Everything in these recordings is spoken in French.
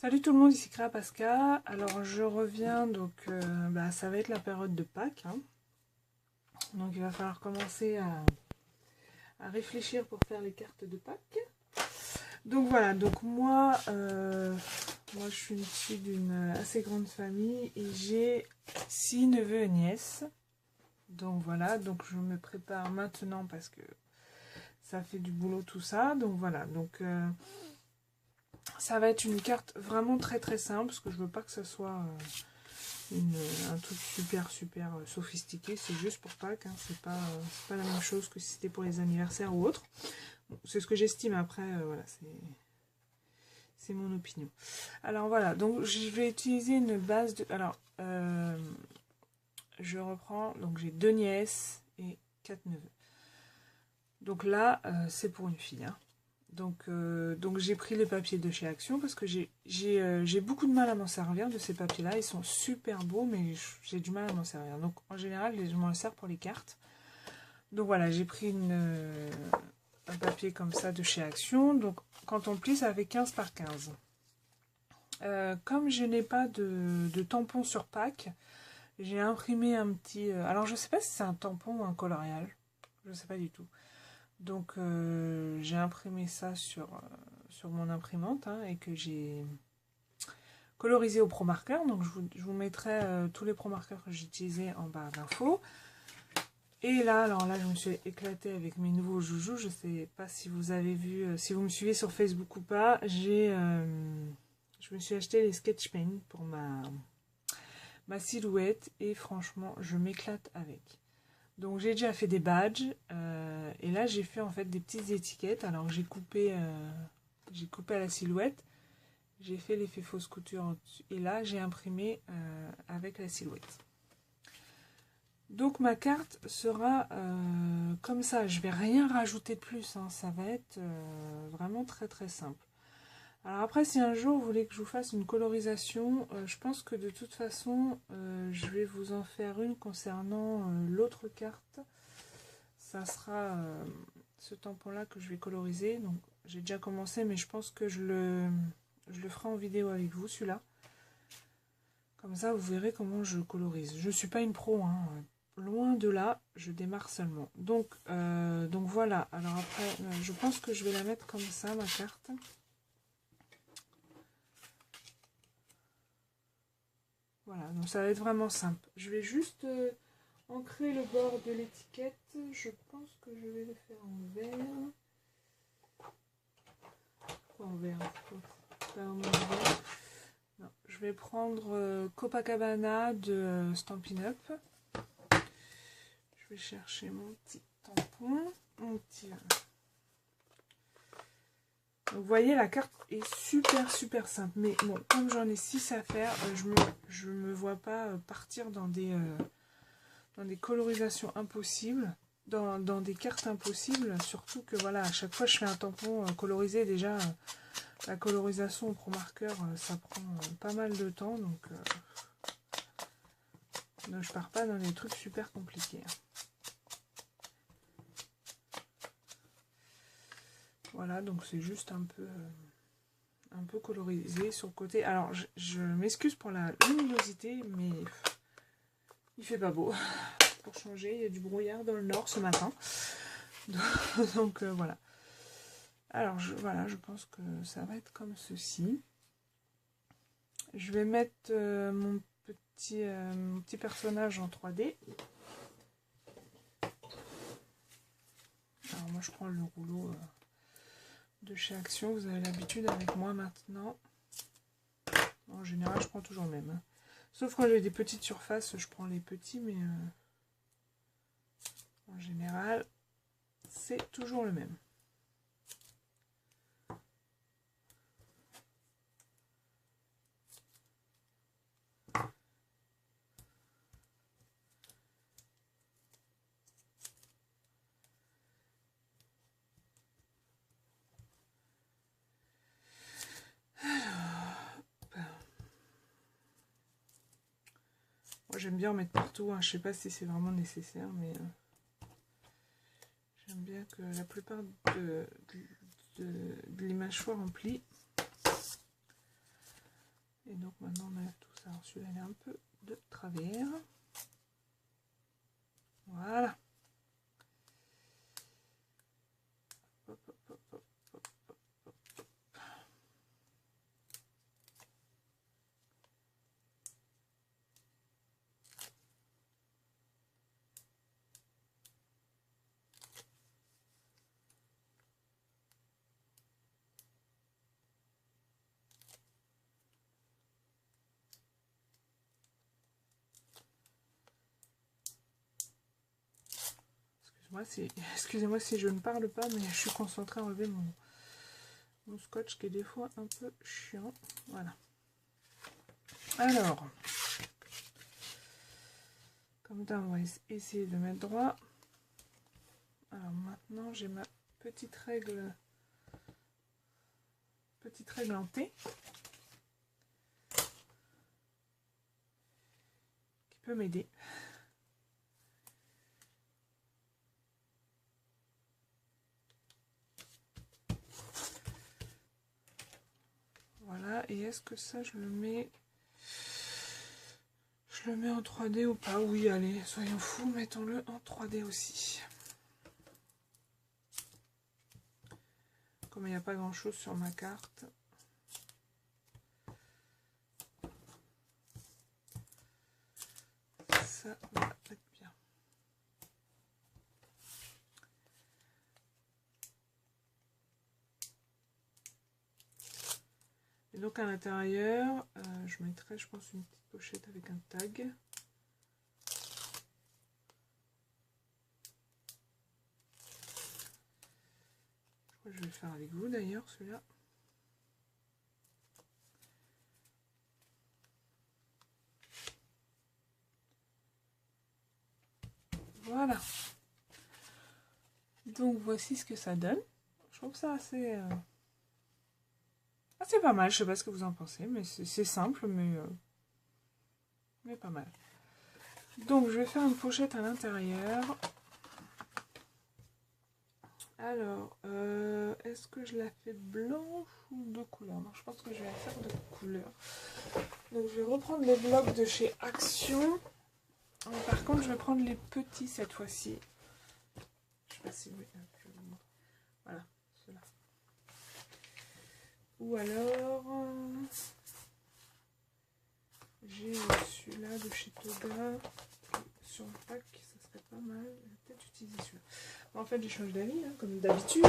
Salut tout le monde, ici Créa Pasca. Alors je reviens, donc ça va être la période de Pâques. Hein. Donc il va falloir commencer à réfléchir pour faire les cartes de Pâques. Donc voilà, donc moi je suis issue d'une assez grande famille et j'ai 6 neveux et nièces. Donc voilà, donc je me prépare maintenant parce que ça fait du boulot tout ça. Donc voilà, donc... ça va être une carte vraiment très très simple parce que je veux pas que ce soit un truc super sophistiqué. C'est juste pour Pâques, hein. C'est pas la même chose que si c'était pour les anniversaires ou autre. Bon, c'est ce que j'estime, après voilà, c'est mon opinion. Alors voilà, donc je vais utiliser une base de... Alors je reprends, donc j'ai 2 nièces et 4 neveux. Donc là c'est pour une fille, hein. Donc j'ai pris les papiers de chez Action parce que j'ai beaucoup de mal à m'en servir de ces papiers-là. Ils sont super beaux, mais j'ai du mal à m'en servir. Donc en général, je m'en sers pour les cartes. Donc voilà, j'ai pris un papier comme ça de chez Action. Donc quand on plie, ça fait 15 par 15. Comme je n'ai pas de tampon sur Pâques, j'ai imprimé un petit... alors je sais pas si c'est un tampon ou un coloriage. Je sais pas du tout. Donc j'ai imprimé ça sur mon imprimante, hein, et que j'ai colorisé au Pro Marker. Donc je vous mettrai tous les Pro Markers que j'ai utilisés en barre d'infos. Et là, alors là, je me suis éclatée avec mes nouveaux joujoux. Je sais pas si vous avez vu, si vous me suivez sur Facebook ou pas. Je me suis acheté les sketch pen pour ma silhouette et franchement, je m'éclate avec. Donc j'ai déjà fait des badges et là j'ai fait en fait des petites étiquettes. Alors j'ai coupé à la silhouette, j'ai fait l'effet fausse couture et là j'ai imprimé avec la silhouette. Donc ma carte sera comme ça, je vais rien rajouter de plus, hein. Ça va être vraiment très très simple. Alors après, si un jour vous voulez que je vous fasse une colorisation, je pense que de toute façon je vais vous en faire une concernant l'autre carte. Ça sera ce tampon là que je vais coloriser. Donc j'ai déjà commencé, mais je pense que je le ferai en vidéo avec vous, celui-là. Comme ça vous verrez comment je colorise. Je ne suis pas une pro, hein. Loin de là, je démarre seulement. Donc voilà, alors après je pense que je vais la mettre comme ça, ma carte. Voilà, donc ça va être vraiment simple. Je vais juste ancrer le bord de l'étiquette. Je pense que je vais le faire en vert. En vert, pas en vert. Non, je vais prendre Copacabana de Stampin' Up. Je vais chercher mon petit tampon. Mon petit... Donc, vous voyez, la carte est super simple. Mais bon, comme j'en ai 6 à faire, je me vois pas partir dans des colorisations impossibles, dans des cartes impossibles. Surtout que voilà, à chaque fois je fais un tampon colorisé, déjà la colorisation au Pro Marker, ça prend pas mal de temps. Donc je pars pas dans des trucs super compliqués. Voilà, donc c'est juste un peu colorisé sur le côté. Alors je m'excuse pour la luminosité, mais il fait pas beau. Pour changer, il y a du brouillard dans le nord ce matin. Donc voilà. Alors voilà, je pense que ça va être comme ceci. Je vais mettre mon petit personnage en 3D. Alors moi je prends le rouleau de chez Action, vous avez l'habitude avec moi maintenant. En général je prends toujours le même, hein. Sauf quand j'ai des petites surfaces, je prends les petits, mais en général c'est toujours le même. Moi j'aime bien en mettre partout, hein. Je sais pas si c'est vraiment nécessaire, mais j'aime bien que la plupart de l'image soit remplie. Et donc maintenant on enlève tout ça. Celui-là il est un peu de travers. Voilà. Hop, hop, hop, hop, hop, hop, hop, hop. Excusez-moi si je ne parle pas, mais je suis concentrée à enlever mon scotch qui est des fois un peu chiant. Voilà. Alors, comme ça, on va essayer de mettre droit. Alors maintenant, j'ai ma petite règle en T qui peut m'aider. Voilà, et est-ce que ça je le mets en 3D ou pas? Oui, allez, soyons fous, mettons-le en 3D aussi. Comme il n'y a pas grand chose sur ma carte. Ça va être bien. Et donc à l'intérieur, je mettrai, je pense, une petite pochette avec un tag. Je crois que je vais le faire avec vous d'ailleurs, celui-là. Voilà. Donc voici ce que ça donne. Je trouve ça assez pas mal. Je sais pas ce que vous en pensez, mais c'est simple, mais pas mal. Donc je vais faire une pochette à l'intérieur. Alors, est-ce que je la fais blanche ou de couleur? Non, je pense que je vais la faire de couleur. Donc je vais reprendre les blocs de chez Action. Par contre, je vais prendre les petits cette fois-ci. Je sais pas si vous... Voilà, ceux-là. Ou alors... j'ai celui-là de chez Toga. Sur le pack, ça serait pas mal. Je vais peut-être utiliser celui-là. En fait, je change d'avis, hein, comme d'habitude.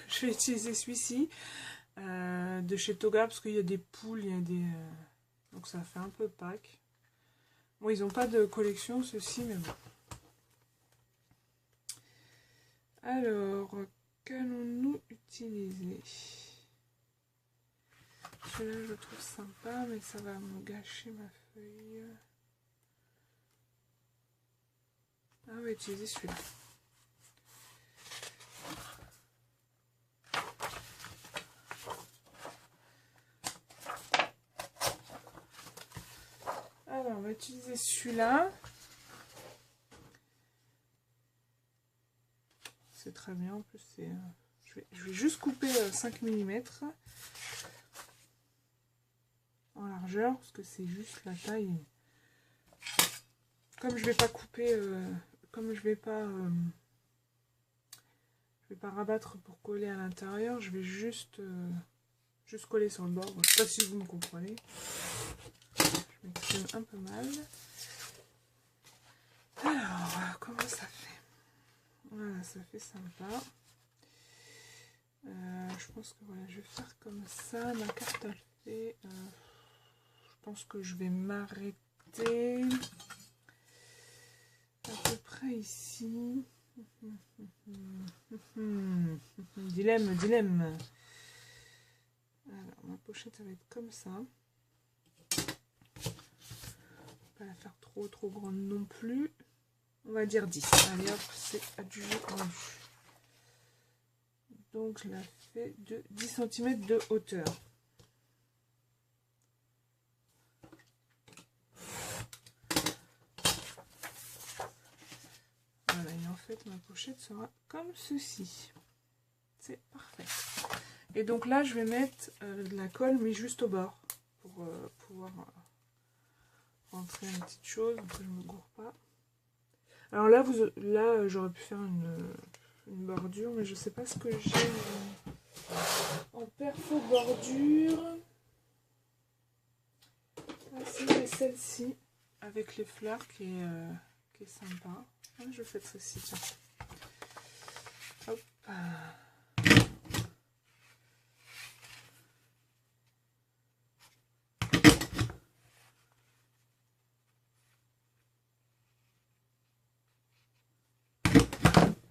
Je vais utiliser celui-ci de chez Toga parce qu'il y a des poules, il y a des... donc ça fait un peu pack. Bon, ils n'ont pas de collection, ceux-ci, mais bon. Alors, qu'allons-nous utiliser? Celui-là, je le trouve sympa, mais ça va me gâcher ma feuille. Ah, on va utiliser celui-là. Alors, on va utiliser celui-là. C'est très bien, en plus, c'est... je vais juste couper 5 mm en largeur, parce que c'est juste la taille. Comme je vais pas couper... comme je vais pas rabattre pour coller à l'intérieur, je vais juste coller sur le bord. Je sais pas si vous me comprenez. Je m'exprime un peu mal. Alors, comment ça fait? Voilà, ça fait sympa. Je pense que voilà, je vais faire comme ça. Ma carte elle fait. Je pense que je vais m'arrêter à peu près ici. Dilemme. Alors, ma pochette, ça va être comme ça. Pas la faire trop grande non plus. On va dire 10. Allez hop, c'est adjugé rendu. Donc, je la fais de 10 cm de hauteur. Voilà, et en fait, ma pochette sera comme ceci. C'est parfait. Et donc là, je vais mettre de la colle, mais juste au bord, pour pouvoir rentrer une petite chose, donc que je me gourre pas. Alors là, j'aurais pu faire une bordure, mais je sais pas ce que j'ai en perfo bordure. Ah si, j'ai celle-ci avec les fleurs qui est sympa. Ah, je fais celle-ci, tiens. Hop.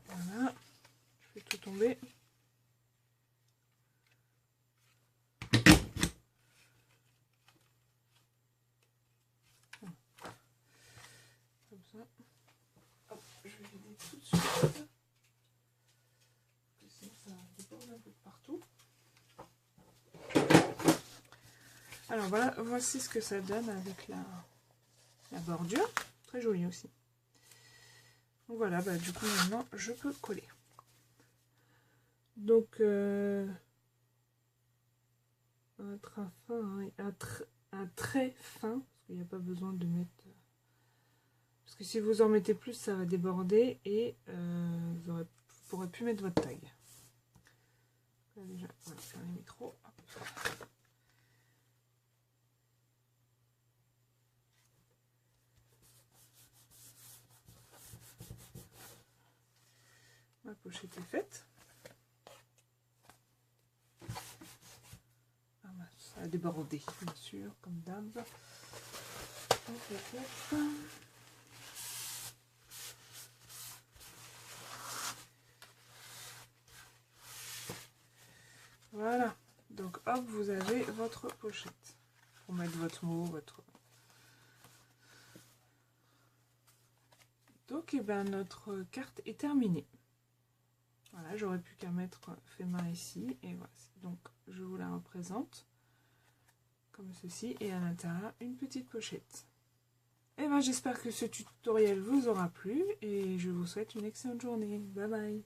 Voilà, je fais tout tomber. Comme ça. Hop, je vais vider tout de suite. Sinon ça déborde un peu de partout. Alors voilà, voici ce que ça donne avec la bordure. Très jolie aussi. Donc voilà, bah, du coup maintenant je peux coller. Donc un trait fin, un trait fin, parce qu'il n'y a pas besoin de mettre... Parce que si vous en mettez plus, ça va déborder et vous pourrez plus mettre votre taille. Là, déjà, voilà, j'en ai mis trop. Hop. Ma pochette est faite. Ah, ça a débordé, bien sûr, comme d'hab. Voilà, donc hop, vous avez votre pochette pour mettre votre mot, votre... Donc, et ben, notre carte est terminée. Voilà, j'aurais plus qu'à mettre fait main ici, et voilà. Donc, je vous la représente comme ceci, et à l'intérieur, une petite pochette. Et ben, j'espère que ce tutoriel vous aura plu, et je vous souhaite une excellente journée. Bye bye!